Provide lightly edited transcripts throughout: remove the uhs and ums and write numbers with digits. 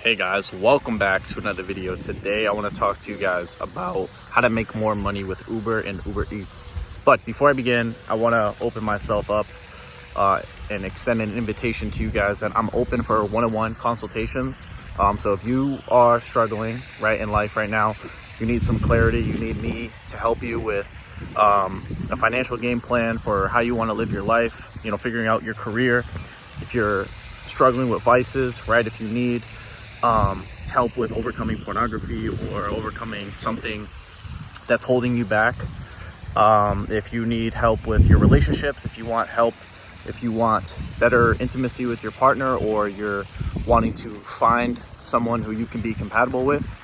Hey guys, welcome back to another video. Today I want to talk to you guys about how to make more money with Uber and Uber Eats. But before I begin, I want to open myself up and extend an invitation to you guys that I'm open for one-on-one consultations. So if you are struggling in life right now, you need some clarity, you need me to help you with a financial game plan for how you want to live your life, figuring out your career. If you're struggling with vices, if you need help with overcoming pornography or overcoming something that's holding you back, if you need help with your relationships, if you want better intimacy with your partner, or you're wanting to find someone who you can be compatible with,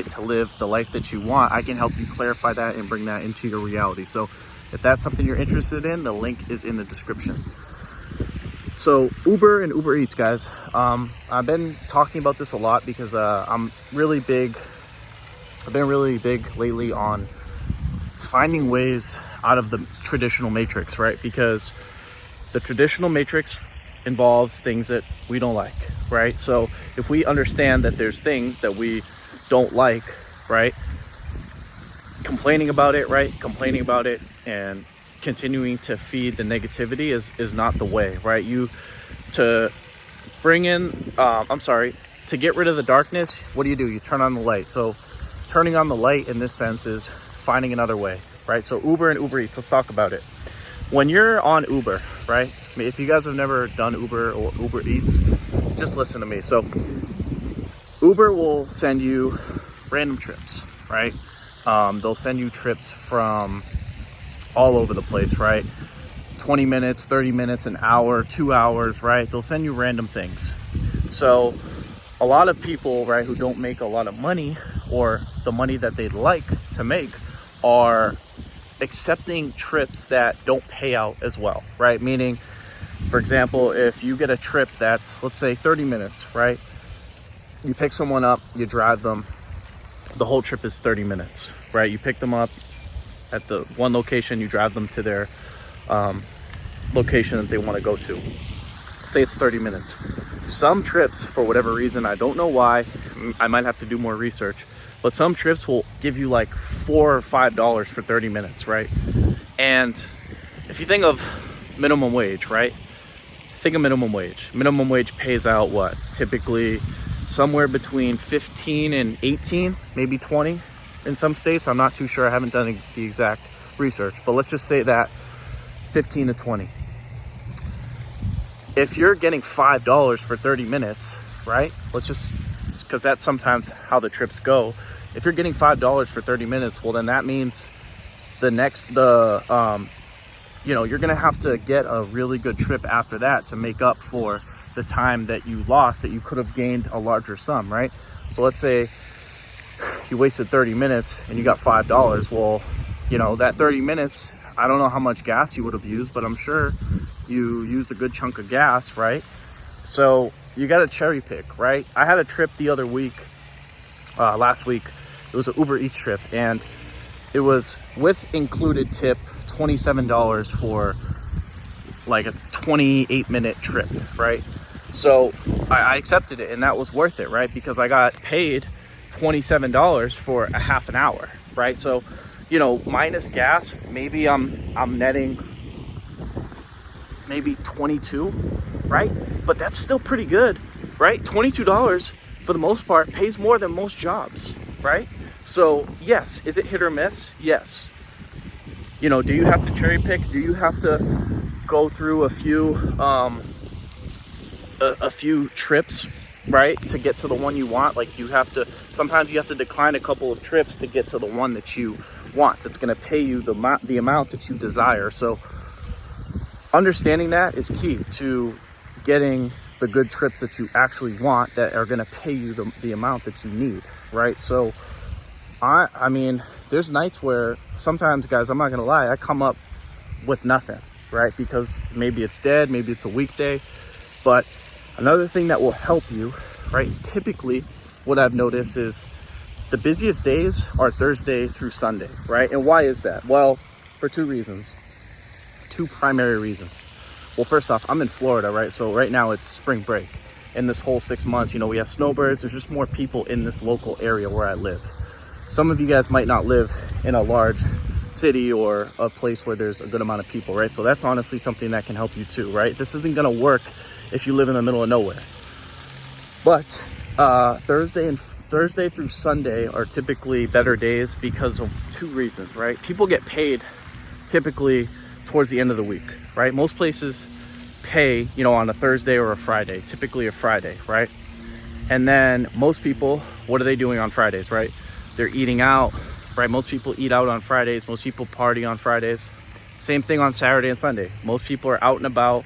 to live the life that you want, I can help you clarify that and bring that into your reality. So if that's something you're interested in, the link is in the description. So Uber and Uber Eats, guys, I've been talking about this a lot because I've been really big lately on finding ways out of the traditional matrix, because the traditional matrix involves things that we don't like, So if we understand that there's things that we don't like, complaining about it and continuing to feed the negativity is not the way, to get rid of the darkness, what do? You turn on the light. So turning on the light in this sense is finding another way, So Uber and Uber Eats, let's talk about it. When you're on Uber, if you guys have never done Uber or Uber Eats, just listen to me. So Uber will send you random trips, they'll send you trips from all over the place, 20 minutes, 30 minutes, an hour, 2 hours, They'll send you random things. So a lot of people, who don't make a lot of money, or the money that they'd like to make, are accepting trips that don't pay out as well, Meaning, for example, if you get a trip that's, let's say, 30 minutes, You pick someone up, you drive them, the whole trip is 30 minutes, You pick them up at the one location, you drive them to their location that they want to go to. Say it's 30 minutes. Some trips, for whatever reason, I don't know why, I might have to do more research, but some trips will give you like $4 or $5 for 30 minutes, And if you think of minimum wage, think of minimum wage. Minimum wage pays out what? Typically somewhere between 15 and 18, maybe 20 in some states. I'm not too sure. I haven't done the exact research, but let's just say that 15 to 20. If you're getting $5 for 30 minutes, because that's sometimes how the trips go. If you're getting $5 for 30 minutes, well, then that means you're going to have to get a really good trip after that to make up for the time that you lost, that you could have gained a larger sum, So let's say you wasted 30 minutes and you got $5. Well, that 30 minutes, I don't know how much gas you would have used, but I'm sure you used a good chunk of gas, So you got to cherry pick, I had a trip the other week, last week. It was an Uber Eats trip, and it was with included tip $27 for like a 28-minute trip, So I accepted it, and that was worth it, because I got paid $27 for a half an hour, So, minus gas, maybe I'm netting maybe 22, But that's still pretty good, $22 for the most part pays more than most jobs, So yes, is it hit or miss? Yes. Do you have to cherry pick? Do you have to go through a few trips, to get to the one you want? Sometimes you have to decline a couple of trips to get to the one that you want, that's going to pay you the amount that you desire. So understanding that is key to getting the good trips that you actually want, that are going to pay you the amount that you need, So I mean, there's nights where sometimes, guys, I'm not going to lie, I come up with nothing, Because maybe it's dead, maybe it's a weekday. But another thing that will help you, is typically what I've noticed is the busiest days are Thursday through Sunday, And why is that? Well, for two primary reasons. Well, first off, I'm in Florida, So right now it's spring break. in this whole 6 months. You know, we have snowbirds. There's just more people in this local area where I live. Some of you guys might not live in a large city or a place where there's a good amount of people, right? So that's honestly something that can help you too, right? This isn't gonna work if you live in the middle of nowhere. But Thursday through Sunday are typically better days because of two reasons, right? People get paid typically towards the end of the week, right? Most places pay, you know, on a Thursday or a Friday, typically a Friday, right? And then most people, what are they doing on Fridays, right? They're eating out, right? Most people eat out on Fridays. Most people party on Fridays. Same thing on Saturday and Sunday. Most people are out and about,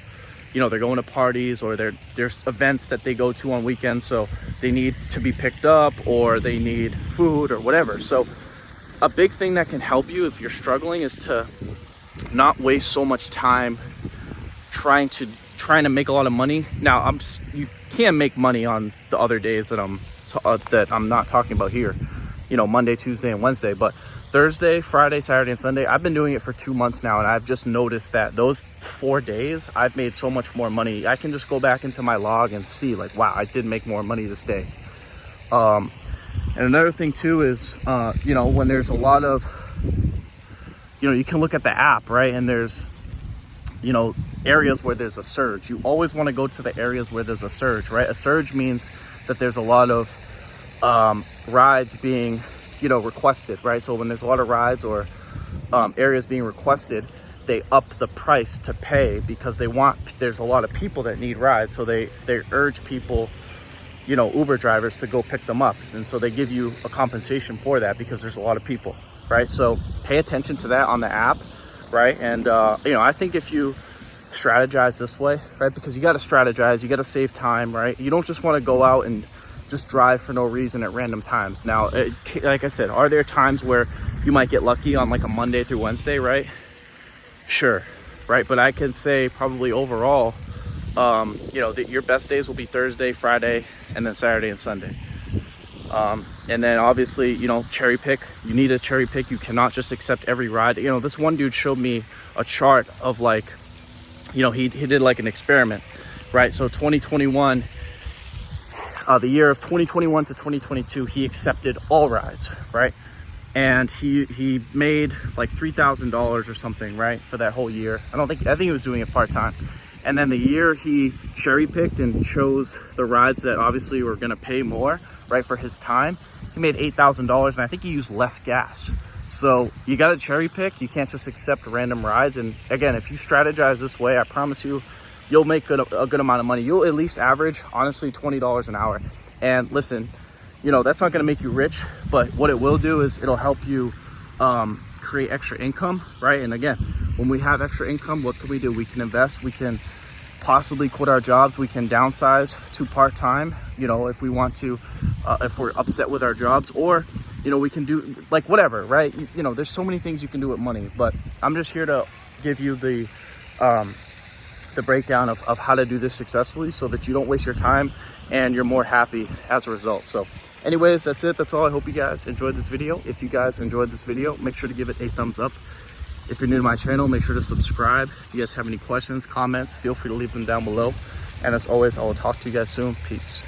you know, they're going to parties, or there's events that they go to on weekends, so they need to be picked up, or they need food or whatever. So a big thing that can help you if you're struggling is to not waste so much time trying to make a lot of money. Now, you can make money on the other days that I'm not talking about here, you know, Monday, Tuesday, and Wednesday, but Thursday, Friday, Saturday, and Sunday, I've been doing it for 2 months now, and I've just noticed that those 4 days, I've made so much more money. I can just go back into my log and see, like, wow, I did make more money this day. And another thing too is, you know, when there's a lot of, you know, you can look at the app, right? And there's, you know, areas where there's a surge. You always want to go to the areas where there's a surge, right? A surge means that there's a lot of rides being, you know, requested, right? So when there's a lot of rides or areas being requested, they up the price to pay because there's a lot of people that need rides. So they urge people, you know, Uber drivers to go pick them up. And so they give you a compensation for that because there's a lot of people, right? So pay attention to that on the app, right? And, you know, I think if you strategize this way, right? Because you got to strategize, you got to save time, right? You don't just want to go out and just drive for no reason at random times. Now, like I said, are there times where you might get lucky on like a Monday through Wednesday, right? Sure, right? But I can say probably overall, you know, that your best days will be Thursday, Friday, and then Saturday and Sunday. And then obviously, you know, cherry pick. You need a cherry pick. You cannot just accept every ride. You know, this one dude showed me a chart of like, you know, he did like an experiment, right? So 2021, the year of 2021 to 2022, he accepted all rides, right? And he made like $3,000 or something, right, for that whole year. I think he was doing it part-time. And then the year he cherry picked and chose the rides that obviously were going to pay more, right, for his time, he made $8,000, and I think he used less gas. So you got to cherry pick. You can't just accept random rides. And again, if you strategize this way, I promise you, you'll make a good amount of money. You'll at least average, honestly, $20 an hour. And listen, you know, that's not going to make you rich, but what it will do is it'll help you create extra income, right? And again, when we have extra income, what can we do? We can invest. We can possibly quit our jobs. We can downsize to part-time, you know, if we want to, if we're upset with our jobs, or, you know, we can do like whatever, right? You know, there's so many things you can do with money, but I'm just here to give you the breakdown of how to do this successfully so that you don't waste your time and you're more happy as a result. So anyways, that's it. That's all. I hope you guys enjoyed this video. If you guys enjoyed this video, make sure to give it a thumbs up. If you're new to my channel, make sure to subscribe. If you guys have any questions, comments, feel free to leave them down below. And as always, I will talk to you guys soon. Peace.